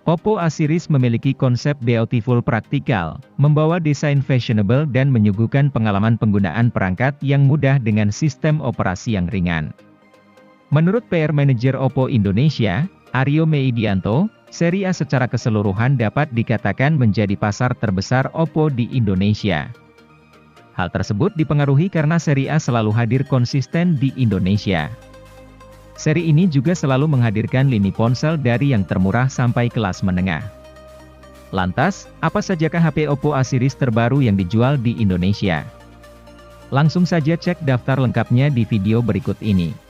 Oppo A series memiliki konsep beautiful praktikal, membawa desain fashionable dan menyuguhkan pengalaman penggunaan perangkat yang mudah dengan sistem operasi yang ringan. Menurut PR Manager Oppo Indonesia, Aryo Meidianto, seri A secara keseluruhan dapat dikatakan menjadi pasar terbesar Oppo di Indonesia. Hal tersebut dipengaruhi karena seri A selalu hadir konsisten di Indonesia. Seri ini juga selalu menghadirkan lini ponsel dari yang termurah sampai kelas menengah. Lantas, apa sajakah HP Oppo A series terbaru yang dijual di Indonesia? Langsung saja cek daftar lengkapnya di video berikut ini.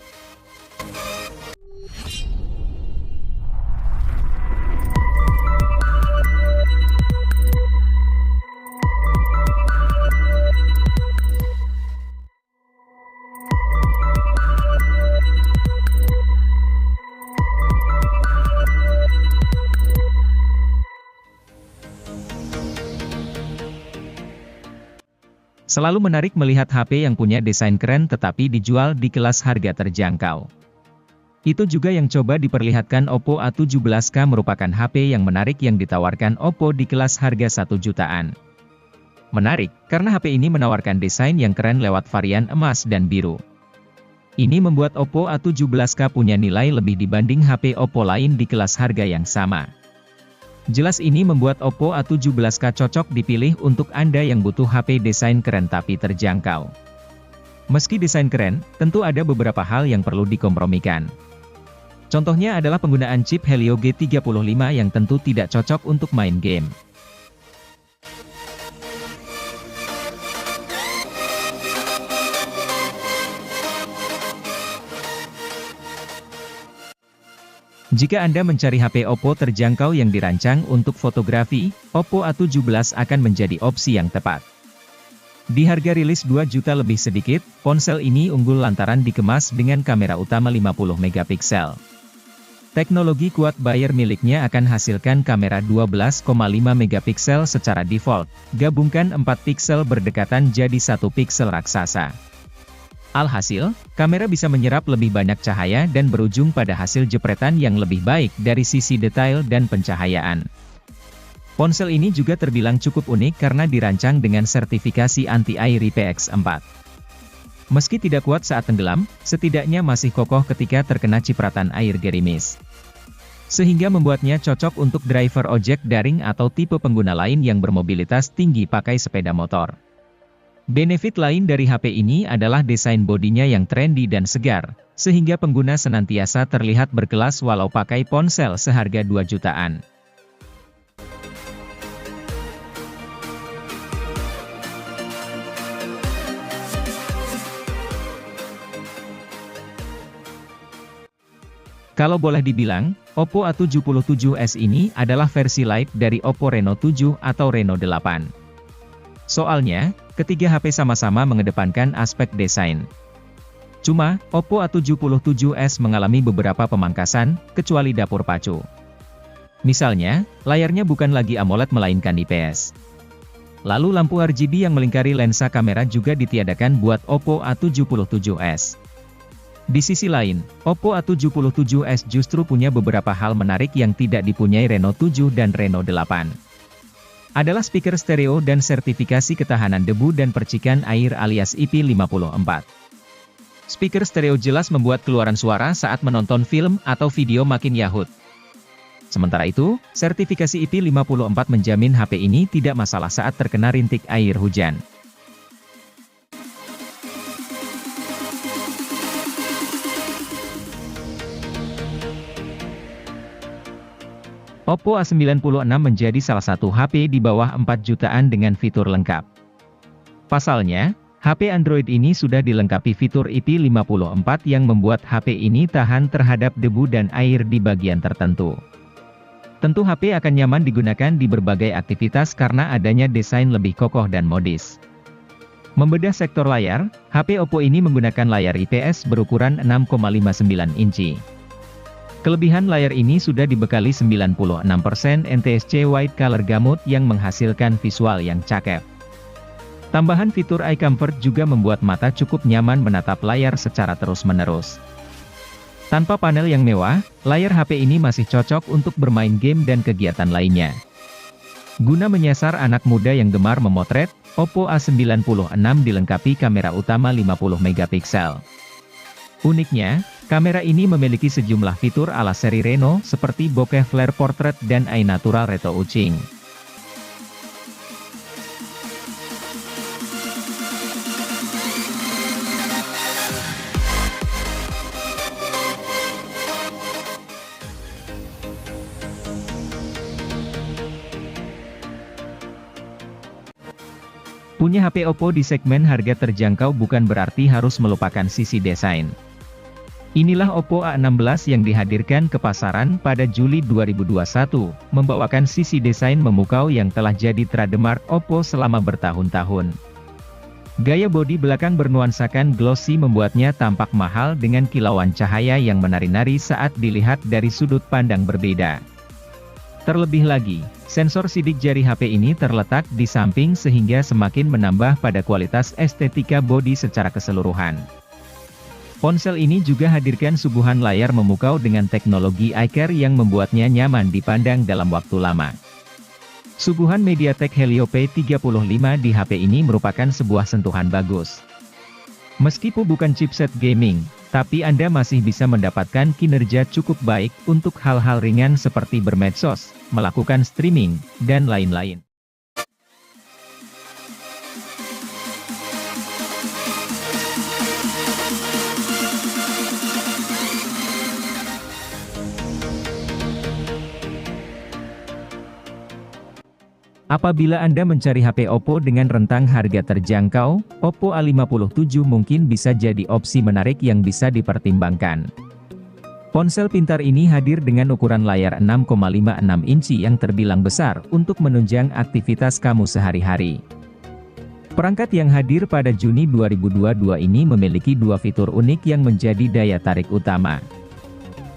Selalu menarik melihat HP yang punya desain keren tetapi dijual di kelas harga terjangkau. Itu juga yang coba diperlihatkan Oppo A17K, merupakan HP yang menarik yang ditawarkan Oppo di kelas harga 1 jutaan. Menarik, karena HP ini menawarkan desain yang keren lewat varian emas dan biru. Ini membuat Oppo A17K punya nilai lebih dibanding HP Oppo lain di kelas harga yang sama. Jelas ini membuat Oppo A17K cocok dipilih untuk Anda yang butuh HP desain keren tapi terjangkau. Meski desain keren, tentu ada beberapa hal yang perlu dikompromikan. Contohnya adalah penggunaan chip Helio G35 yang tentu tidak cocok untuk main game. Jika Anda mencari HP Oppo terjangkau yang dirancang untuk fotografi, Oppo A17 akan menjadi opsi yang tepat. Di harga rilis 2 juta lebih sedikit, ponsel ini unggul lantaran dikemas dengan kamera utama 50 megapiksel. Teknologi quad Bayer miliknya akan hasilkan kamera 12,5 megapiksel secara default, gabungkan 4 piksel berdekatan jadi 1 piksel raksasa. Alhasil, kamera bisa menyerap lebih banyak cahaya dan berujung pada hasil jepretan yang lebih baik dari sisi detail dan pencahayaan. Ponsel ini juga terbilang cukup unik karena dirancang dengan sertifikasi anti-air IPX4. Meski tidak kuat saat tenggelam, setidaknya masih kokoh ketika terkena cipratan air gerimis. Sehingga membuatnya cocok untuk driver ojek daring atau tipe pengguna lain yang bermobilitas tinggi pakai sepeda motor. Benefit lain dari HP ini adalah desain bodinya yang trendy dan segar, sehingga pengguna senantiasa terlihat berkelas walau pakai ponsel seharga 2 jutaan. Kalau boleh dibilang, Oppo A77s ini adalah versi light dari Oppo Reno 7 atau Reno 8. Soalnya, ketiga HP sama-sama mengedepankan aspek desain. Cuma, Oppo A77s mengalami beberapa pemangkasan, kecuali dapur pacu. Misalnya, layarnya bukan lagi AMOLED melainkan IPS. Lalu lampu RGB yang melingkari lensa kamera juga ditiadakan buat Oppo A77s. Di sisi lain, Oppo A77s justru punya beberapa hal menarik yang tidak dipunyai Reno 7 dan Reno 8. Adalah speaker stereo dan sertifikasi ketahanan debu dan percikan air alias IP54. Speaker stereo jelas membuat keluaran suara saat menonton film atau video makin yahut. Sementara itu, sertifikasi IP54 menjamin HP ini tidak masalah saat terkena rintik air hujan. Oppo A96 menjadi salah satu HP di bawah 4 jutaan dengan fitur lengkap. Pasalnya, HP Android ini sudah dilengkapi fitur IP54 yang membuat HP ini tahan terhadap debu dan air di bagian tertentu. Tentu HP akan nyaman digunakan di berbagai aktivitas karena adanya desain lebih kokoh dan modis. Membedah sektor layar, HP Oppo ini menggunakan layar IPS berukuran 6,59 inci. Kelebihan layar ini sudah dibekali 96% NTSC White Color Gamut yang menghasilkan visual yang cakep. Tambahan fitur Eye Comfort juga membuat mata cukup nyaman menatap layar secara terus-menerus. Tanpa panel yang mewah, layar HP ini masih cocok untuk bermain game dan kegiatan lainnya. Guna menyasar anak muda yang gemar memotret, Oppo A96 dilengkapi kamera utama 50 megapiksel. Uniknya, kamera ini memiliki sejumlah fitur ala seri Reno seperti bokeh flare portrait dan eye natural retouching. Punya HP Oppo di segmen harga terjangkau bukan berarti harus melupakan sisi desain. Inilah Oppo A16 yang dihadirkan ke pasaran pada Juli 2021, membawakan sisi desain memukau yang telah jadi trademark Oppo selama bertahun-tahun. Gaya bodi belakang bernuansakan glossy membuatnya tampak mahal dengan kilauan cahaya yang menari-nari saat dilihat dari sudut pandang berbeda. Terlebih lagi, sensor sidik jari HP ini terletak di samping sehingga semakin menambah pada kualitas estetika bodi secara keseluruhan. Ponsel ini juga hadirkan suguhan layar memukau dengan teknologi iCare yang membuatnya nyaman dipandang dalam waktu lama. Suguhan MediaTek Helio P35 di HP ini merupakan sebuah sentuhan bagus. Meskipun bukan chipset gaming, tapi Anda masih bisa mendapatkan kinerja cukup baik untuk hal-hal ringan seperti bermedsos, melakukan streaming, dan lain-lain. Apabila Anda mencari HP Oppo dengan rentang harga terjangkau, Oppo A57 mungkin bisa jadi opsi menarik yang bisa dipertimbangkan. Ponsel pintar ini hadir dengan ukuran layar 6,56 inci yang terbilang besar untuk menunjang aktivitas kamu sehari-hari. Perangkat yang hadir pada Juni 2022 ini memiliki dua fitur unik yang menjadi daya tarik utama.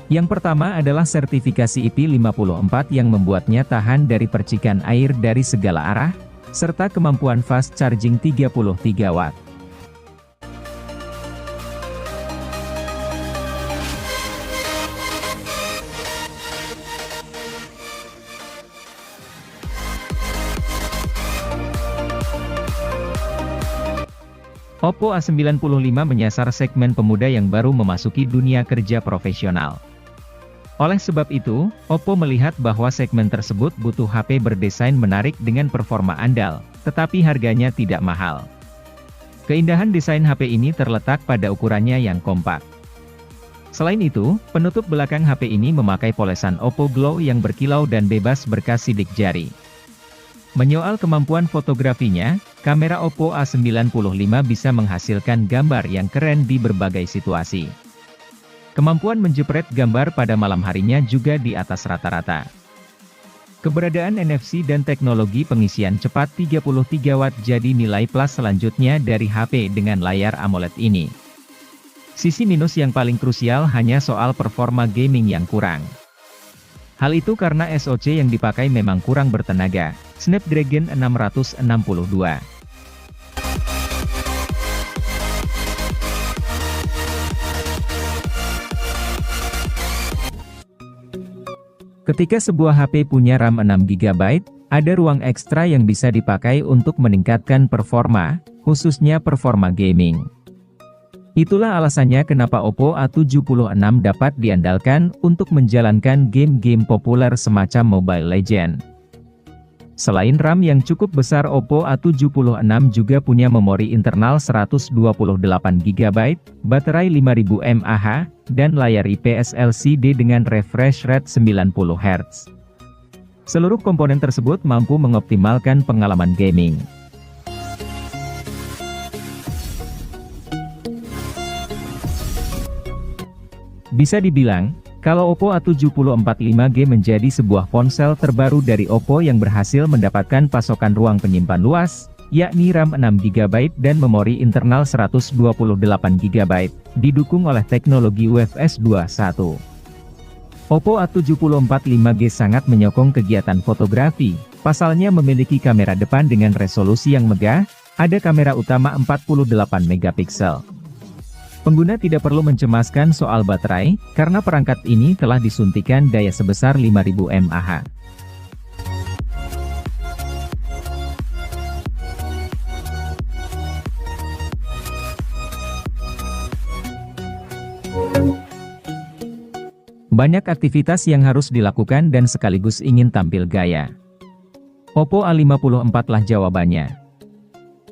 Yang pertama adalah sertifikasi IP54 yang membuatnya tahan dari percikan air dari segala arah, serta kemampuan fast charging 33 watt. Oppo A95 menyasar segmen pemuda yang baru memasuki dunia kerja profesional. Oleh sebab itu, Oppo melihat bahwa segmen tersebut butuh HP berdesain menarik dengan performa andal, tetapi harganya tidak mahal. Keindahan desain HP ini terletak pada ukurannya yang kompak. Selain itu, penutup belakang HP ini memakai polesan Oppo Glow yang berkilau dan bebas berkas sidik jari. Menyoal kemampuan fotografinya, kamera Oppo A95 bisa menghasilkan gambar yang keren di berbagai situasi. Kemampuan menjepret gambar pada malam harinya juga di atas rata-rata. Keberadaan NFC dan teknologi pengisian cepat 33 watt jadi nilai plus selanjutnya dari HP dengan layar AMOLED ini. Sisi minus yang paling krusial hanya soal performa gaming yang kurang. Hal itu karena SoC yang dipakai memang kurang bertenaga, Snapdragon 662. Ketika sebuah HP punya RAM 6GB, ada ruang ekstra yang bisa dipakai untuk meningkatkan performa, khususnya performa gaming. Itulah alasannya kenapa Oppo A76 dapat diandalkan untuk menjalankan game-game populer semacam Mobile Legends. Selain RAM yang cukup besar, Oppo A76 juga punya memori internal 128GB, baterai 5000 mAh, dan layar IPS LCD dengan refresh rate 90Hz. Seluruh komponen tersebut mampu mengoptimalkan pengalaman gaming. Bisa dibilang, kalau Oppo A70 45G menjadi sebuah ponsel terbaru dari Oppo yang berhasil mendapatkan pasokan ruang penyimpan luas, yakni RAM 6GB dan memori internal 128GB, didukung oleh teknologi UFS 2.1. Oppo A70 45G sangat menyokong kegiatan fotografi, pasalnya memiliki kamera depan dengan resolusi yang megah, ada kamera utama 48 megapiksel. Pengguna tidak perlu mencemaskan soal baterai, karena perangkat ini telah disuntikan daya sebesar 5000 mAh. Banyak aktivitas yang harus dilakukan dan sekaligus ingin tampil gaya. Oppo A54 lah jawabannya.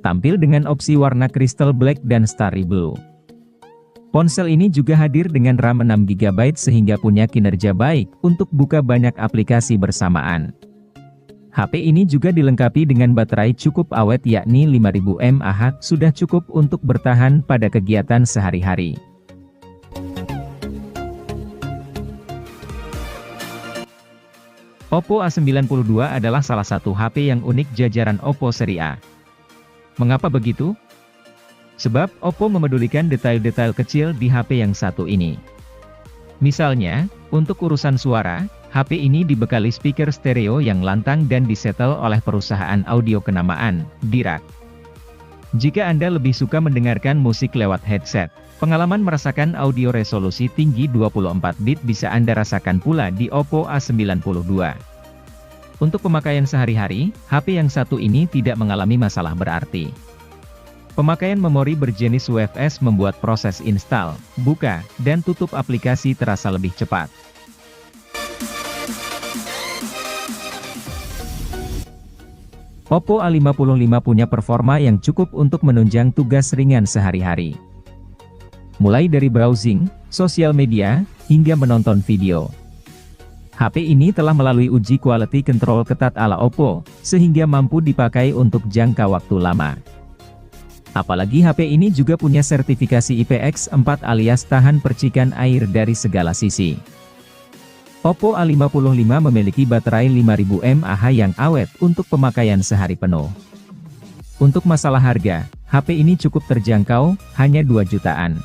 Tampil dengan opsi warna crystal black dan starry blue. Ponsel ini juga hadir dengan RAM 6GB sehingga punya kinerja baik untuk buka banyak aplikasi bersamaan. HP ini juga dilengkapi dengan baterai cukup awet yakni 5000 mAh, sudah cukup untuk bertahan pada kegiatan sehari-hari. Oppo A92 adalah salah satu HP yang unik jajaran Oppo seri A. Mengapa begitu? Sebab Oppo memedulikan detail-detail kecil di HP yang satu ini. Misalnya, untuk urusan suara, HP ini dibekali speaker stereo yang lantang dan disetel oleh perusahaan audio kenamaan, Dirac. Jika Anda lebih suka mendengarkan musik lewat headset, pengalaman merasakan audio resolusi tinggi 24 bit bisa Anda rasakan pula di Oppo A92. Untuk pemakaian sehari-hari, HP yang satu ini tidak mengalami masalah berarti. Pemakaian memori berjenis UFS membuat proses install, buka, dan tutup aplikasi terasa lebih cepat. Oppo A55 punya performa yang cukup untuk menunjang tugas ringan sehari-hari. Mulai dari browsing, sosial media, hingga menonton video. HP ini telah melalui uji quality control ketat ala Oppo, sehingga mampu dipakai untuk jangka waktu lama. Apalagi HP ini juga punya sertifikasi IPX4 alias tahan percikan air dari segala sisi. Oppo A55 memiliki baterai 5000 mAh yang awet untuk pemakaian sehari penuh. Untuk masalah harga, HP ini cukup terjangkau, hanya 2 jutaan.